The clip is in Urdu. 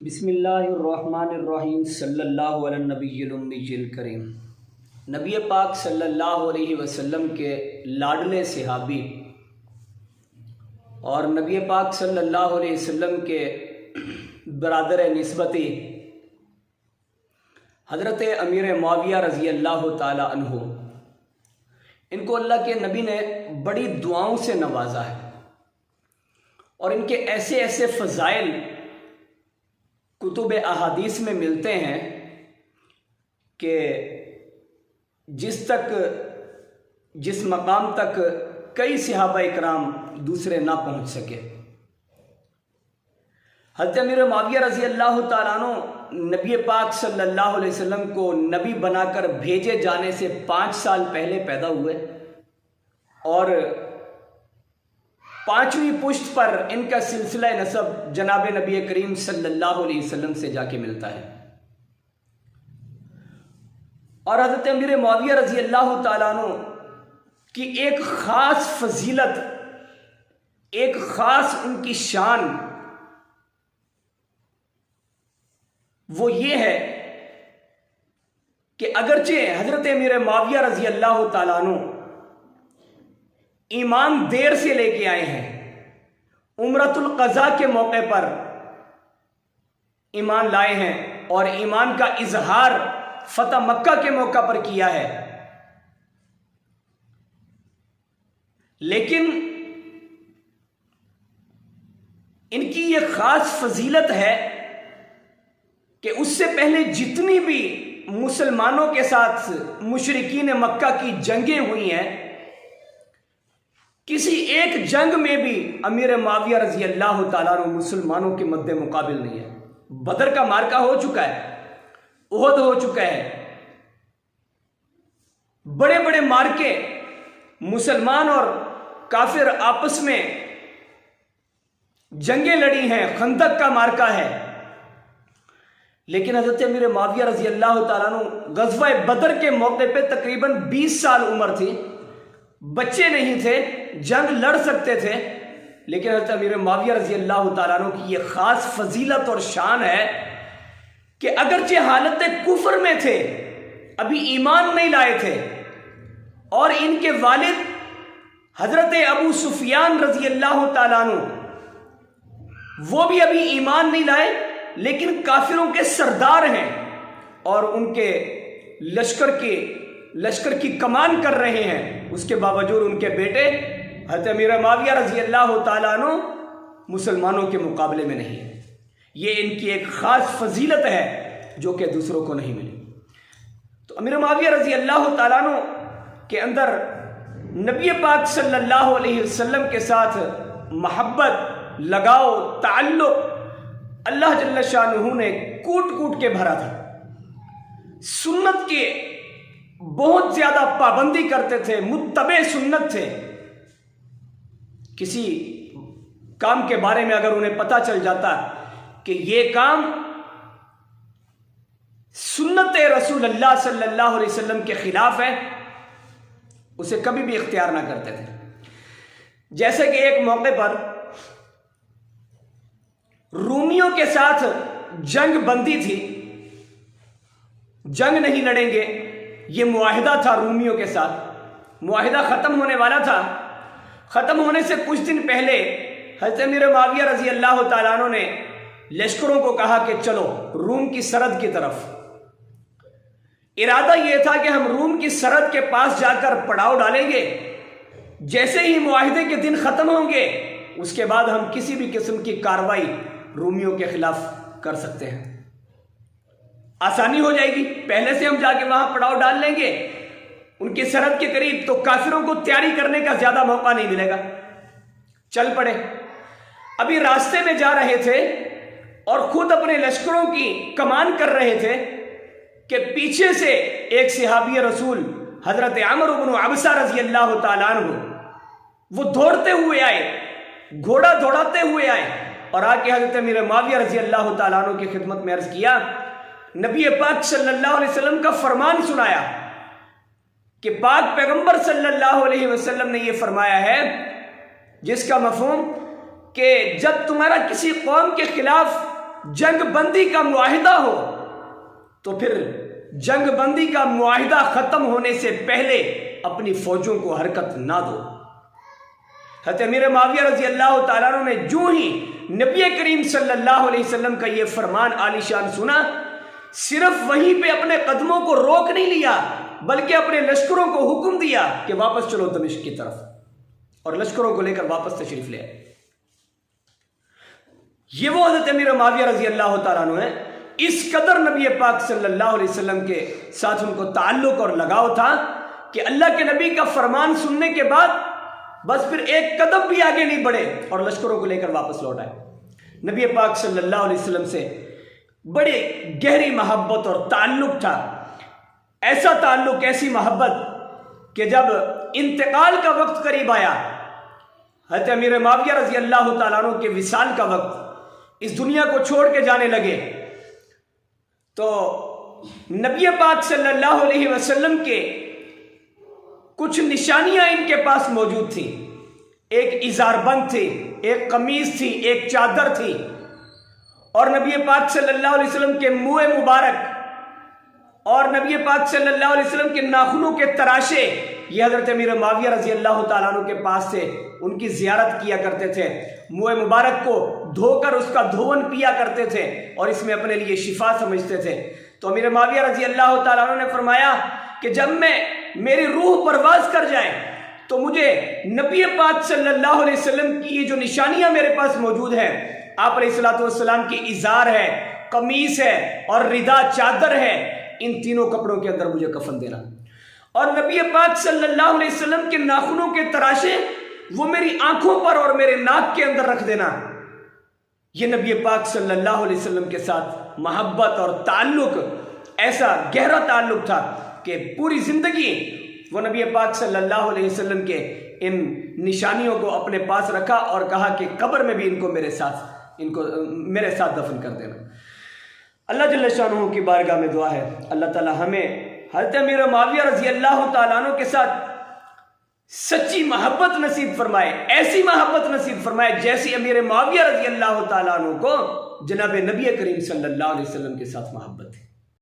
بسم اللہ الرحمن الرحیم صلی اللہ علیہ نبی الامی الکریم۔ نبی پاک صلی اللہ علیہ وسلم کے لاڈلے صحابی اور نبی پاک صلی اللہ علیہ وسلم کے برادر نسبتی حضرت امیر معاویہ رضی اللہ تعالی عنہ، ان کو اللہ کے نبی نے بڑی دعاؤں سے نوازا ہے اور ان کے ایسے ایسے فضائل کتب احادیث میں ملتے ہیں کہ جس مقام تک کئی صحابہ اکرام دوسرے نہ پہنچ سکے۔ حضرت امیر معاویہ رضی اللہ تعالیٰ عنہ نبی پاک صلی اللہ علیہ وسلم کو نبی بنا کر بھیجے جانے سے 5 سال پہلے پیدا ہوئے اور 5ویں پشت پر ان کا سلسلہ نسب جناب نبی کریم صلی اللہ علیہ وسلم سے جا کے ملتا ہے، اور حضرت امیر معاویہ رضی اللہ تعالیٰ عنہ کی ایک خاص فضیلت، ایک خاص ان کی شان وہ یہ ہے کہ اگرچہ حضرت امیر معاویہ رضی اللہ تعالیٰ عنہ ایمان دیر سے لے کے آئے ہیں، عمرۃ القضاء کے موقع پر ایمان لائے ہیں اور ایمان کا اظہار فتح مکہ کے موقع پر کیا ہے، لیکن ان کی یہ خاص فضیلت ہے کہ اس سے پہلے جتنی بھی مسلمانوں کے ساتھ مشرکین مکہ کی جنگیں ہوئی ہیں، کسی ایک جنگ میں بھی امیر معاویہ رضی اللہ تعالیٰ عنہ مسلمانوں کے مد مقابل نہیں ہے۔ بدر کا مارکہ ہو چکا ہے، احد ہو چکا ہے، بڑے بڑے مارکے مسلمان اور کافر آپس میں جنگیں لڑی ہیں، خندق کا مارکہ ہے، لیکن حضرت امیر معاویہ رضی اللہ تعالیٰ عنہ غزوہ بدر کے موقع پہ تقریباً 20 سال عمر تھی، بچے نہیں تھے، جنگ لڑ سکتے تھے، لیکن حضرت امیر معاویہ رضی اللہ تعالیٰ عنہ کی یہ خاص فضیلت اور شان ہے کہ اگرچہ حالت کفر میں تھے، ابھی ایمان نہیں لائے تھے، اور ان کے والد حضرت ابو سفیان رضی اللہ تعالیٰ عنہ وہ بھی ابھی ایمان نہیں لائے، لیکن کافروں کے سردار ہیں اور ان کے لشکر کی کمان کر رہے ہیں، اس کے باوجود ان کے بیٹے حضرت امیر معاویہ رضی اللہ تعالیٰ عنہ مسلمانوں کے مقابلے میں نہیں ہے۔ یہ ان کی ایک خاص فضیلت ہے جو کہ دوسروں کو نہیں ملی۔ تو امیر معاویہ رضی اللہ تعالیٰ عنہ کے اندر نبی پاک صلی اللہ علیہ وسلم کے ساتھ محبت، لگاؤ، تعلق اللہ جل شانہ نے کوٹ کوٹ کے بھرا تھا۔ سنت کے بہت زیادہ پابندی کرتے تھے، متبع سنت تھے۔ کسی کام کے بارے میں اگر انہیں پتہ چل جاتا کہ یہ کام سنت رسول اللہ صلی اللہ علیہ وسلم کے خلاف ہے، اسے کبھی بھی اختیار نہ کرتے تھے۔ جیسے کہ ایک موقع پر رومیوں کے ساتھ جنگ بندی تھی، جنگ نہیں لڑیں گے، یہ معاہدہ تھا رومیوں کے ساتھ، معاہدہ ختم ہونے والا تھا۔ ختم ہونے سے کچھ دن پہلے حضرت امیر معاویہ رضی اللہ تعالیٰ عنہ نے لشکروں کو کہا کہ چلو روم کی سرحد کی طرف۔ ارادہ یہ تھا کہ ہم روم کی سرحد کے پاس جا کر پڑاؤ ڈالیں گے، جیسے ہی معاہدے کے دن ختم ہوں گے اس کے بعد ہم کسی بھی قسم کی کارروائی رومیوں کے خلاف کر سکتے ہیں، آسانی ہو جائے گی، پہلے سے ہم جا کے وہاں پڑاؤ ڈال لیں گے ان کی سرحد کے قریب، تو کافروں کو تیاری کرنے کا زیادہ موقع نہیں ملے گا۔ چل پڑے، ابھی راستے میں جا رہے تھے اور خود اپنے لشکروں کی کمان کر رہے تھے کہ پیچھے سے ایک صحابی رسول حضرت عمرو بن عبسہ رضی اللہ تعالیٰ عنہ وہ دوڑتے ہوئے آئے، گھوڑا دوڑاتے ہوئے آئے اور آ کے حضرت امیر معاویہ رضی اللہ تعالیٰ عنہ کی خدمت میں عرض کیا، نبی پاک صلی اللہ علیہ وسلم کا فرمان سنایا کہ پاک پیغمبر صلی اللہ علیہ وسلم نے یہ فرمایا ہے، جس کا مفہوم کہ جب تمہارا کسی قوم کے خلاف جنگ بندی کا معاہدہ ہو تو پھر جنگ بندی کا معاہدہ ختم ہونے سے پہلے اپنی فوجوں کو حرکت نہ دو۔ حضرت امیر معاویہ رضی اللہ تعالیٰ عنہ نے جو ہی نبی کریم صلی اللہ علیہ وسلم کا یہ فرمان عالی شان سنا، صرف وہیں پہ اپنے قدموں کو روک نہیں لیا بلکہ اپنے لشکروں کو حکم دیا کہ واپس چلو دمشق کی طرف، اور لشکروں کو لے کر واپس تشریف لے آئے۔ یہ وہ حضرت امیر معاویہ رضی اللہ تعالیٰ عنہ ہے۔ اس قدر نبی پاک صلی اللہ علیہ وسلم کے ساتھ ان کو تعلق اور لگاؤ تھا کہ اللہ کے نبی کا فرمان سننے کے بعد بس پھر ایک قدم بھی آگے نہیں بڑھے اور لشکروں کو لے کر واپس لوٹ آئے۔ نبی پاک صلی اللہ علیہ وسلم سے بڑی گہری محبت اور تعلق تھا، ایسا تعلق، ایسی محبت کہ جب انتقال کا وقت قریب آیا، حضرت امیر معاویہ رضی اللہ تعالیٰ عنہ کے وصال کا وقت، اس دنیا کو چھوڑ کے جانے لگے، تو نبی پاک صلی اللہ علیہ وسلم کے کچھ نشانیاں ان کے پاس موجود تھیں۔ ایک ازار بند تھی، ایک قمیض تھی، ایک چادر تھی، اور نبی پاک صلی اللہ علیہ وسلم کے منہ مبارک اور نبی پاک صلی اللہ علیہ وسلم کے ناخنوں کے تراشے یہ حضرت امیر معاویہ رضی اللہ تعالیٰ عنہ کے پاس سے ان کی زیارت کیا کرتے تھے، منہ مبارک کو دھو کر اس کا دھون پیا کرتے تھے اور اس میں اپنے لیے شفا سمجھتے تھے۔ تو امیر معاویہ رضی اللہ تعالیٰ عنہ نے فرمایا کہ جب میری روح پرواز کر جائے تو مجھے نبی پاک صلی اللہ علیہ وسلم کی یہ جو نشانیاں میرے پاس موجود ہیں، آپ علیہ الصلوۃ والسلام کی ازار ہے، قمیص ہے اور ردا چادر ہے، ان تینوں کپڑوں کے اندر مجھے کفن دینا، اور نبی پاک صلی اللہ علیہ وسلم کے ناخنوں کے تراشے وہ میری آنکھوں پر اور میرے ناک کے اندر رکھ دینا۔ یہ نبی پاک صلی اللہ علیہ وسلم کے ساتھ محبت اور تعلق، ایسا گہرا تعلق تھا کہ پوری زندگی وہ نبی پاک صلی اللہ علیہ وسلم کے ان نشانیوں کو اپنے پاس رکھا اور کہا کہ قبر میں بھی ان کو میرے ساتھ دفن کر دینا۔ اللہ جل شانہ کی بارگاہ میں دعا ہے اللہ تعالی ہمیں حضرت امیر معاویہ رضی اللہ تعالیٰ عنہ کے ساتھ سچی محبت نصیب فرمائے، ایسی محبت نصیب فرمائے جیسی امیر معاویہ رضی اللہ تعالیٰ عنہ کو جناب نبی کریم صلی اللہ علیہ وسلم کے ساتھ محبت ہے۔